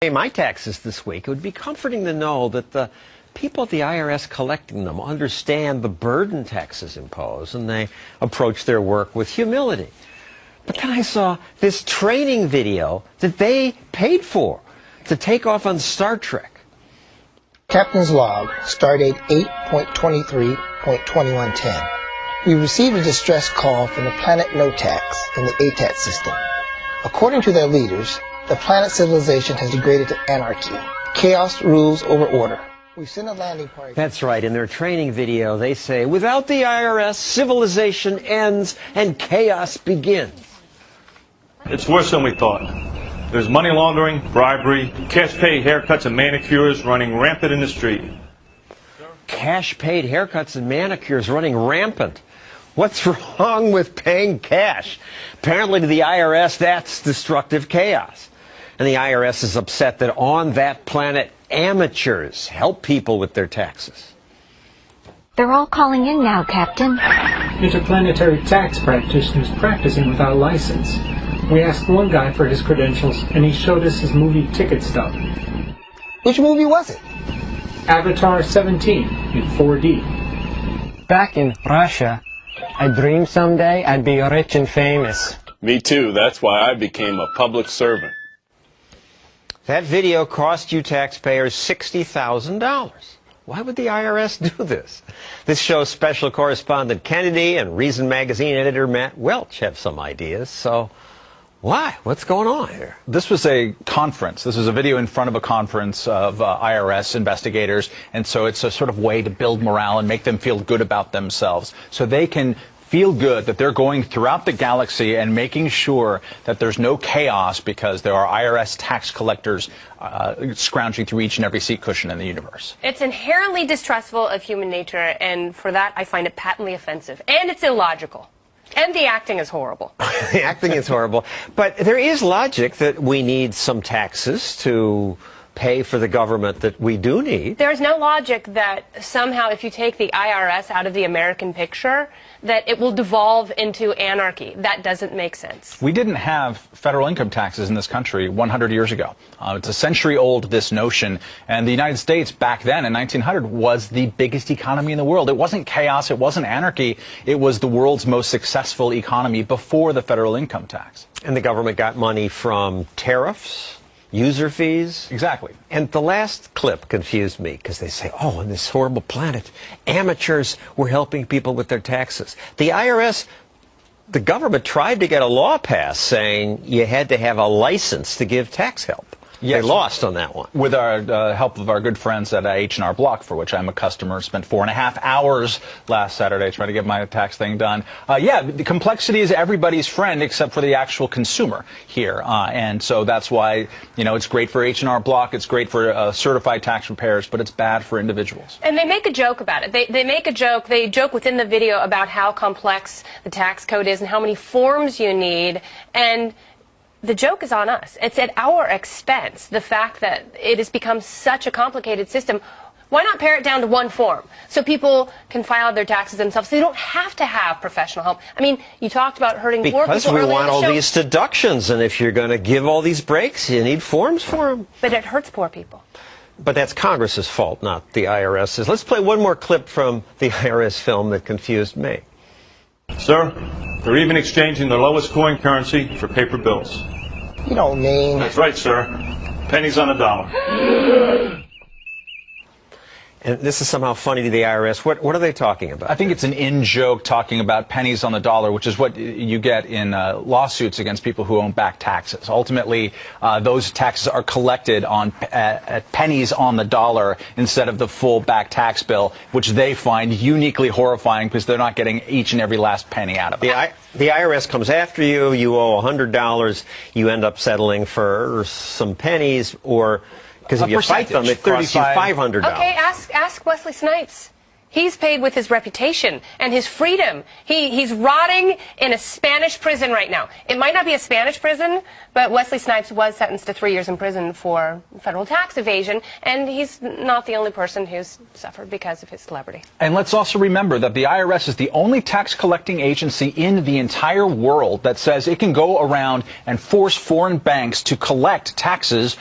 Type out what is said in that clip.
Pay my taxes this week, it would be comforting to know that the people at the IRS collecting them understand the burden taxes impose, and they approach their work with humility. But then I saw this training video that they paid for to take off on Star Trek. Captain's log, stardate 8.23.2110. We received a distress call from the planet Notax in the ATAT system. According to their leaders, the planet civilization has degraded to anarchy. Chaos rules over order. We sent a landing party. That's right. In their training video, they say, without the IRS, civilization ends and chaos begins. It's worse than we thought. There's money laundering, bribery, cash-paid haircuts and manicures running rampant in the street. Cash-paid haircuts and manicures running rampant. What's wrong with paying cash? Apparently to the IRS, that's destructive chaos. And the IRS is upset that on that planet, amateurs help people with their taxes. They're all calling in now, Captain. Interplanetary tax practitioners practicing without license. We asked one guy for his credentials, and he showed us his movie ticket stub. Which movie was it? Avatar 17 in 4D. Back in Russia, I dreamed someday I'd be rich and famous. Me too. That's why I became a public servant. That video cost you taxpayers $60,000. Why would the IRS do this? This show's special correspondent Kennedy and Reason Magazine editor Matt Welch have some ideas, so why? What's going on here? This was a conference. This was a video in front of a conference of IRS investigators, and so it's a sort of way to build morale and make them feel good about themselves, so they can feel good that they're going throughout the galaxy and making sure that there's no chaos because there are IRS tax collectors scrounging through each and every seat cushion in the universe. It's inherently distrustful of human nature, and for that I find it patently offensive. And it's illogical. And the acting is horrible. The acting is horrible. But there is logic that we need some taxes to pay for the government that we do need. There's no logic that somehow if you take the IRS out of the American picture, that it will devolve into anarchy. That doesn't make sense. We didn't have federal income taxes in this country 100 years ago. It's a century old, this notion, and the United States back then in 1900 was the biggest economy in the world. It wasn't chaos, it wasn't anarchy, it was the world's most successful economy before the federal income tax. And the government got money from tariffs, user fees. Exactly. And the last clip confused me because they say, oh, on this horrible planet, amateurs were helping people with their taxes. The IRS, the government tried to get a law passed saying you had to have a license to give tax help. Yes. They lost on that one. With our help of our good friends at H&R Block, for which I'm a customer, spent 4.5 hours last Saturday trying to get my tax thing done. Yeah, the complexity is everybody's friend except for the actual consumer here. And so that's why, you know, it's great for H&R Block, it's great for certified tax preparers, but it's bad for individuals. And they make a joke about it. They make a joke, they joke within the video about how complex the tax code is and how many forms you need. And the joke is on us. It's at our expense, the fact that it has become such a complicated system. Why not pare it down to one form so people can file their taxes themselves so they don't have to have professional help? I mean, you talked about hurting poor people. Because we want all these deductions, and if you're going to give all these breaks, you need forms for them. But it hurts poor people. But that's Congress's fault, not the IRS's. Let's play one more clip from the IRS film that confused me. Sir, they're even exchanging their lowest coin currency for paper bills. You don't mean... That's right, sir. Pennies on the dollar. And this is somehow funny to the IRS. What are they talking about? I think it's an in-joke talking about pennies on the dollar, which is what you get in lawsuits against people who owe back taxes. Ultimately, those taxes are collected on at pennies on the dollar instead of the full back tax bill, which they find uniquely horrifying because they're not getting each and every last penny out of it. The IRS comes after you, you owe $100, you end up settling for some pennies, or... because if you fight them, it costs you $500. Okay, ask Wesley Snipes. He's paid with his reputation and his freedom. He's rotting in a Spanish prison right now. It might not be a Spanish prison, but Wesley Snipes was sentenced to 3 years in prison for federal tax evasion, and he's not the only person who's suffered because of his celebrity. And let's also remember that the IRS is the only tax collecting agency in the entire world that says it can go around and force foreign banks to collect taxes